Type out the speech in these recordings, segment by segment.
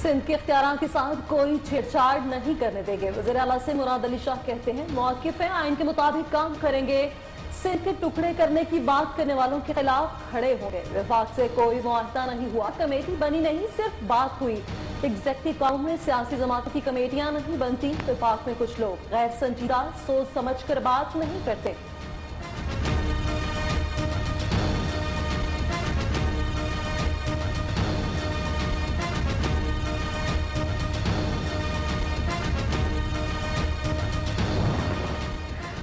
सिंध के इख्तियारात के साथ कोई छेड़छाड़ नहीं करने देंगे। वज़ीर आला से मुराद अली शाह कहते हैं मौक़िफ़ है, आइन के मुताबिक काम करेंगे। सिंध के टुकड़े करने की बात करने वालों के खिलाफ खड़े होंगे। वफाक से कोई मुआहदा नहीं हुआ, कमेटी बनी नहीं, सिर्फ बात हुई। एग्जेक्टिव काउंसिल में सियासी जमातों की कमेटियां नहीं बनती। वफाक में कुछ लोग गैर संजीदा सोच समझ कर बात नहीं करते।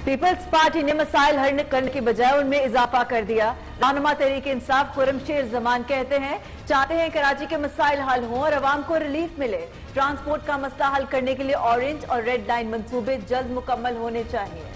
पीपल्स पार्टी ने मसाइल हल करने की बजाय उनमें इजाफा कर दिया। रहनुमा तहरीक इंसाफ खुर्रमशेर जमान कहते हैं चाहते हैं कराची के मसाइल हल हों और अवाम को रिलीफ मिले। ट्रांसपोर्ट का मसला हल करने के लिए ऑरेंज और रेड लाइन मंसूबे जल्द मुकम्मल होने चाहिए।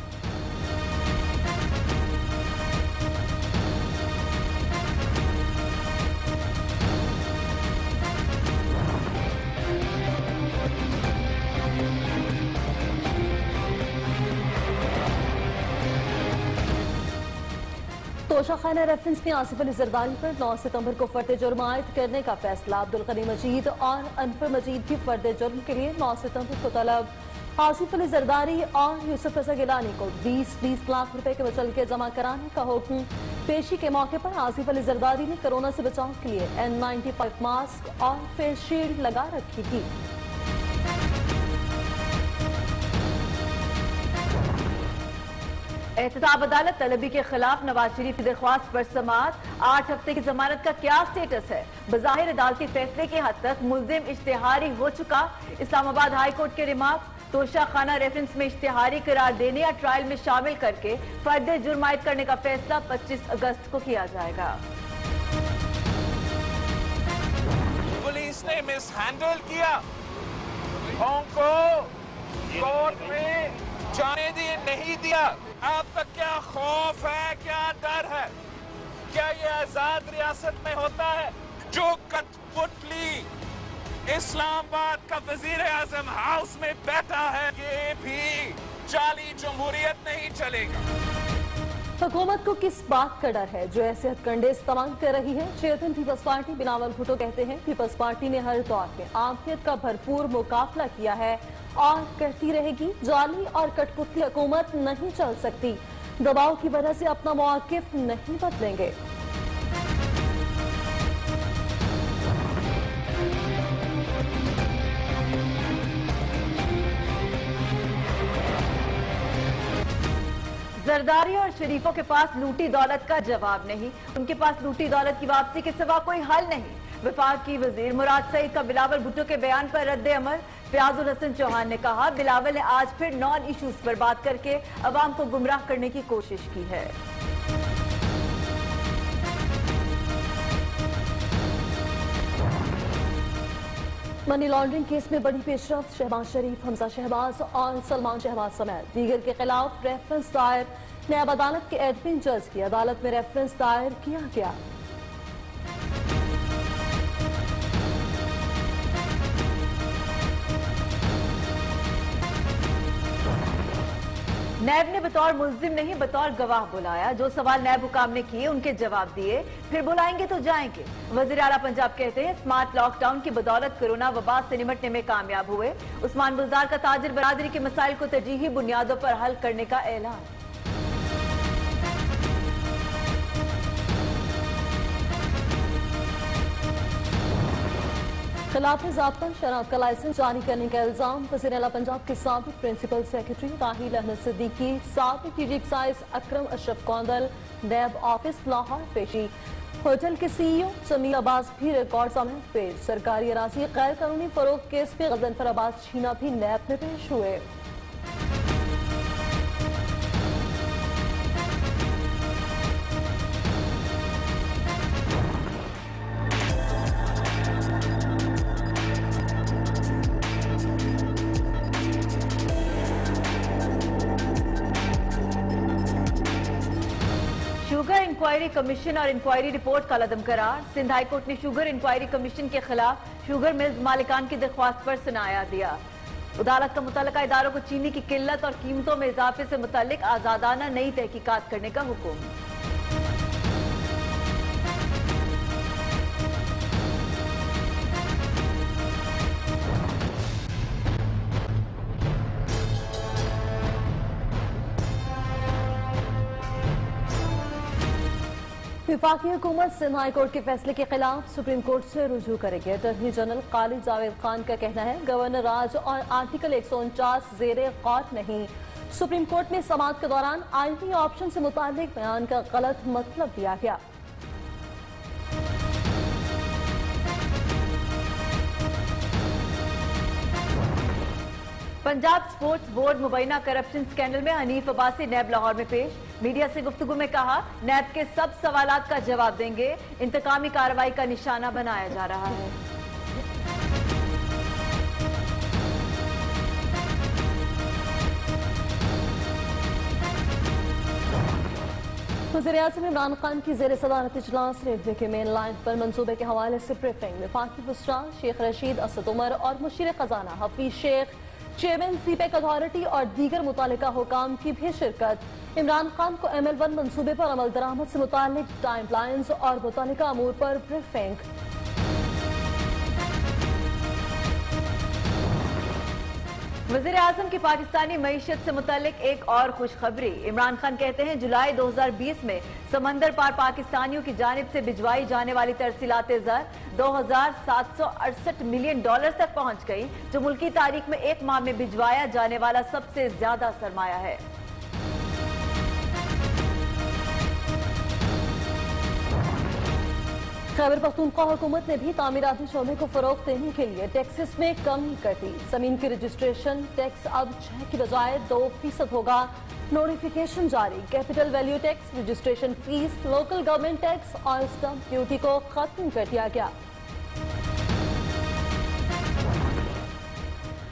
तोशाखाना रेफरेंस में आसिफ अली जरदारी पर 9 सितंबर को फर्द जुर्म आयद करने का फैसला। अब्दुल गनी मजीद और अनफर मजीद की फर्द जुर्म के लिए 9 सितंबर को तलब। आसिफ अली जरदारी और यूसुफ रजा गिलानी को 20-20 लाख रुपए के मुचलके जमा कराने का हुक्म। पेशी के मौके पर आसिफ अली जरदारी ने कोरोना से बचाव के लिए N95 मास्क और फेस शील्ड लगा रखी थी। एहतसाब अदालत तलबी के खिलाफ नवाज शरीफ की दरख्वास्त पर समाअत। 8 हफ्ते की जमानत का क्या स्टेटस है? बज़ाहिर अदालती फैसले के हद तक मुल्जिम इश्तिहारी हो चुका। इस्लामाबाद हाई कोर्ट के रिमार्क। तोशाखाना रेफरेंस में इश्तिहारी करार देने या ट्रायल में शामिल करके फर्द जुर्म आयद करने का फैसला 25 अगस्त को किया जाएगा। पुलिस ने मिसहैंडल किया, उनको कोर्ट में जाने दिए नहीं दिया। आपका क्या खौफ है, क्या डर है? क्या ये आजाद रियासत में होता है? जो कठपुतली इस्लामाबाद का वजीर आजम हाउस में बैठा है, ये भी जाली जमहूरियत नहीं चलेगा। हुकूमत को किस बात का डर है जो ऐसे हथकंडे इस्तेमाल कर रही है? Chairman peoples party Bilawal Bhutto कहते हैं पीपल्स पार्टी ने हर दौर में आफियत का भरपूर मुकाबला किया है और करती रहेगी। जाली और कठपुतली हुकूमत नहीं चल सकती। दबाव की वजह से अपना मौक़िफ़ नहीं बदलेंगे। जरदारी और शरीफों के पास लूटी दौलत का जवाब नहीं। उनके पास लूटी दौलत की वापसी के सिवा कोई हल नहीं। वफाक की वजीर मुराद सईद का बिलावल भुट्टो के बयान पर रद्द अमल। फयाजुल हसन चौहान ने कहा बिलावल ने आज फिर नॉन इश्यूज पर बात करके अवाम को गुमराह करने की कोशिश की है। मनी लॉन्ड्रिंग केस में बड़ी पेशरफ्त। शहबाज शरीफ, हमजा शहबाज और सलमान शहबाज समेत दीगर के खिलाफ रेफरेंस दायर। नायब अदालत के एडमिन जज की अदालत में रेफरेंस दायर किया गया। नैब ने बतौर मुल्जिम नहीं बतौर गवाह बुलाया। जो सवाल नैब हुकाम ने किए उनके जवाब दिए, फिर बुलाएंगे तो जाएंगे। वज़ीर आला पंजाब कहते हैं स्मार्ट लॉकडाउन की बदौलत कोरोना वबा से निपटने में कामयाब हुए। उस्मान बुज़दार का ताजिर बरादरी के मसाइल को तरजीही बुनियादों पर हल करने का ऐलान। खिलाफ ज़ाब्ता शराब का लाइसेंस जारी करने का इल्जाम। वज़ीर आला पंजाब के साबिक प्रिंसिपल सेक्रेटरी राहिल अहमद सिद्दीकी, साबिक डीजी एक्साइज अकरम अशरफ कौंदल नैब ऑफिस लाहौर पेशी। होटल के CEO जमील अब्बास भी रिकॉर्ड समेत पेश। सरकारी अराजी गैर कानूनी फरोख्त केस में गजनफर अब्बास छीना भी नैब में पेश हुए। शुगर इंक्वायरी कमीशन और इंक्वायरी रिपोर्ट का लदम करार। सिंध हाई कोर्ट ने शुगर इंक्वायरी कमीशन के खिलाफ शुगर मिल्स मालिकान की दरख्वास्त पर सुनाया दिया। अदालत का मुतल्लिका इदारों को चीनी की किल्लत और कीमतों में इजाफे से मुतल्लिक आजादाना नई तहकीकात करने का हुक्म। विफाकी हुकूमत सिंध हाई कोर्ट के फैसले के खिलाफ सुप्रीम कोर्ट से रुजू करेगी। अटॉर्नी जनरल काली जावेद खान का कहना है गवर्नर राज और आर्टिकल 149 ज़ेरे गौर नहीं। सुप्रीम कोर्ट में समाअत के दौरान आईनी ऑप्शन से मुताल्लिक बयान का गलत मतलब दिया गया। पंजाब स्पोर्ट्स बोर्ड मुबैना करप्शन स्कैंडल में हनीफ अब्बासी नैब लाहौर में पेश। मीडिया से गुफ्तगू में कहा नैब के सब सवालात का जवाब देंगे। इंतकामी कार्रवाई का निशाना बनाया जा रहा है। वज़ीर-ए-आज़म इमरान खान की ज़ेर सदारत इजलास रेलवे के मेन लाइन पर मंसूबे के हवाले से ब्रीफिंग। वफाकी वज़रा शेख रशीद असद उमर और मुशीर खजाना Hafeez Sheikh, chairman CPEC authority और दीगर मुतालिका हुकाम की भी शिरकत। इमरान खान को ML1 मंसूबे पर अमल दरामद से मुतालिक टाइमलाइंस और मुतालिका अमूर पर ब्रीफिंग। वज़ीर-ए-आज़म की पाकिस्तानी मईशत से मुतालिक एक और खुशखबरी। इमरान खान कहते हैं जुलाई 2020 में समंदर पार पाकिस्तानियों की जानिब से भिजवाई जाने वाली तरसीलाते ज़र 2768 मिलियन डॉलर तक पहुंच गई, जो मुल्की तारीख में एक माह में भिजवाया जाने वाला सबसे ज्यादा सरमाया है। खैबर पख्तूनख्वा हुकूमत ने भी तामीराती शोबे को फरोग देने के लिए टैक्सेस में कमी कर दी। जमीन की रजिस्ट्रेशन टैक्स अब 6 की बजाय 2% होगा। नोटिफिकेशन जारी। Capital value tax, registration fees, local government tax और स्टम्प ड्यूटी को खत्म कर दिया गया।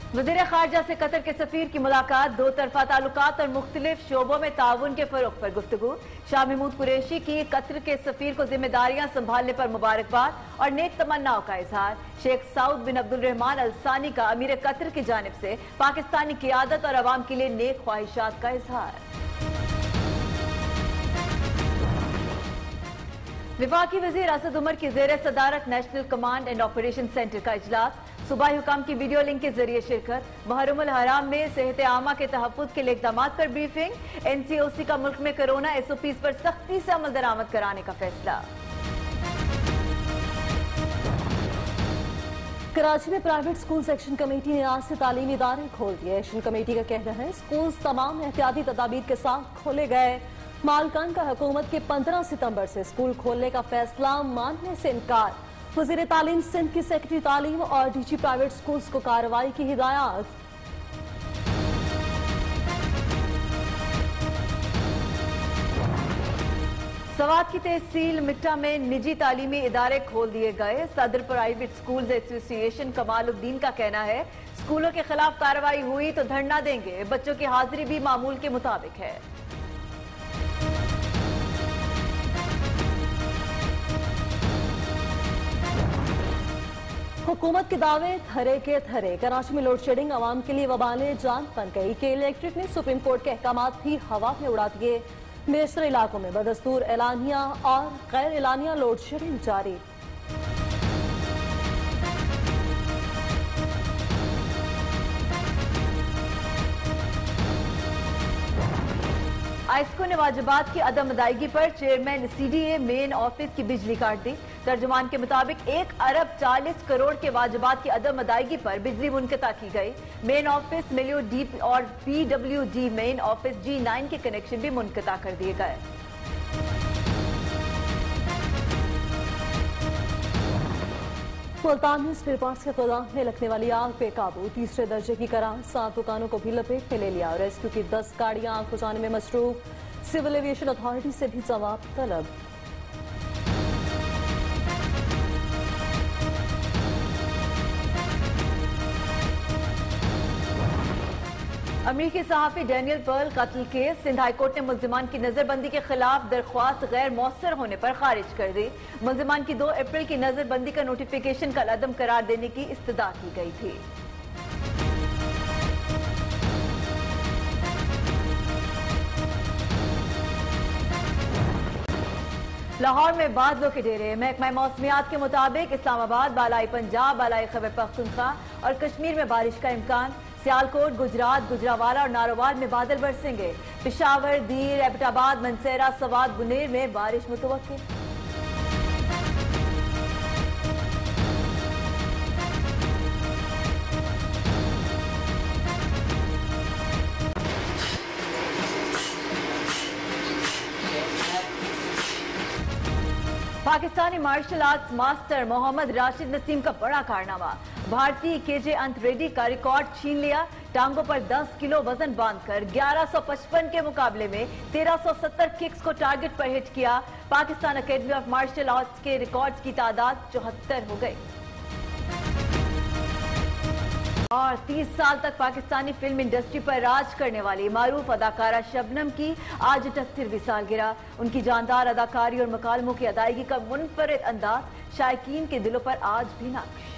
वज़ीर खारजा से कतर के सफीर की मुलाकात। दो तरफा ताल्लुकात और मुख्तलिफ शोबों में ताउन के फरोग पर गुफ्तगू। शाह महमूद कुरैशी की कतर के सफीर को जिम्मेदारियां संभालने पर मुबारकबाद और नेक तमन्नाओं का इजहार। शेख सऊद बिन अब्दुल रहमान अल सानी का अमीर कतर की जानिब से पाकिस्तानी क़ियादत और अवाम के लिए नेक ख्वाहिशात का इजहार। विफाकी वज़ीर असद उमर की ज़ेर सदारत national command and operation centre का इजलास। सूबाई हुकाम की वीडियो लिंक के जरिए शिरकत। मुहर्रमुल हराम में सेहत आमा के तहफ़्फ़ुज़ के लिए इक़दामात पर ब्रीफिंग। NCOC का मुल्क में कोरोना SOPs पर सख्ती से अमल दरामद कराने का फैसला। कराची में प्राइवेट स्कूल सेक्शन कमेटी ने आज से तालीमी इदारे खोल दिए। एक्शन कमेटी का कहना है स्कूल तमाम एहतियाती तदाबीर के साथ खोले गए। मालकान का हुकूमत के 15 सितंबर से स्कूल खोलने का फैसला मानने से इनकार। वज़ीर तालीम सिंध की सेक्रेटरी तालीम और DG प्राइवेट स्कूल्स को कार्रवाई की हिदायत। सवात की तहसील मिट्टा में निजी तालीमी इदारे खोल दिए गए। सदर प्राइवेट स्कूल्स एसोसिएशन कमालुद्दीन का कहना है स्कूलों के खिलाफ कार्रवाई हुई तो धरना देंगे। बच्चों की हाजिरी भी मामूल के मुताबिक है। हुकूमत के दावे थरे के थरे। कराची में लोड शेडिंग आवाम के लिए वबाले जान बन गई। के इलेक्ट्रिक ने सुप्रीम कोर्ट के अहकामात भी हवा में उड़ा दिए। बेशतर इलाकों में बदस्तूर एलानिया और गैर एलानिया लोड शेडिंग जारी। आइस्को ने वाजिबात की अदम अदायगी पर चेयरमैन CDA मेन ऑफिस की बिजली काट दी। तर्जुमान के मुताबिक 1 अरब 40 करोड़ के वाजिबात की अदम अदायगी पर बिजली मुनक़ता की गई। मेन ऑफिस मिलियो डी और PWD मेन ऑफिस G9 के कनेक्शन भी मुनक़ता कर दिए गए। मुल्तान में स्पेयर पार्ट्स के गोदाम में लगने वाली आग पे काबू। तीसरे दर्जे की करार 7 दुकानों को भी लपेट में ले लिया। रेस्क्यू की 10 गाड़ियां आग बुझाने में मसरूफ। सिविल एविएशन अथॉरिटी से भी जवाब तलब। अमरीकी सहाफी डैनियल पर्ल कत्ल केस। सिंध हाईकोर्ट ने मुल्जिमान की नजरबंदी के खिलाफ दरख्वास्त गैर मौसर होने पर खारिज कर दी। मुल्जिमान की 2 अप्रैल की नजरबंदी का नोटिफिकेशन कल अदम करार देने की इस्तदा की गई थी। लाहौर में बादलों के डेरे। महकमा मौसमियात के मुताबिक इस्लामाबाद, बालाई पंजाब, बालाई खैबर पख्तूनख्वा और कश्मीर में बारिश का इम्कान। सियालकोट, गुजरात, गुजरावाला और नारोवाल में बादल बरसेंगे। पेशावर, दीर, एबटाबाद, मनसेरा, सवात, बुनेर में बारिश मुतवक्किल। Pakistani martial arts master Mohammad Rashid Naseem का बड़ा कारनामा। भारतीय केजे अंतरेडी का रिकॉर्ड छीन लिया। टांगों पर 10 किलो वजन बांधकर 1155 के मुकाबले में 1370 किक्स को टारगेट पर हिट किया। Pakistan academy of martial arts के रिकॉर्ड्स की तादाद 74 हो गई। और 30 साल तक पाकिस्तानी फिल्म इंडस्ट्री पर राज करने वाली मारूफ अदाकारा शबनम की आज 78वीं सालगिरह। उनकी जानदार अदाकारी और मकालमों की अदायगी का मुनफरिद अंदाज शायकीन के दिलों पर आज भी नक्श।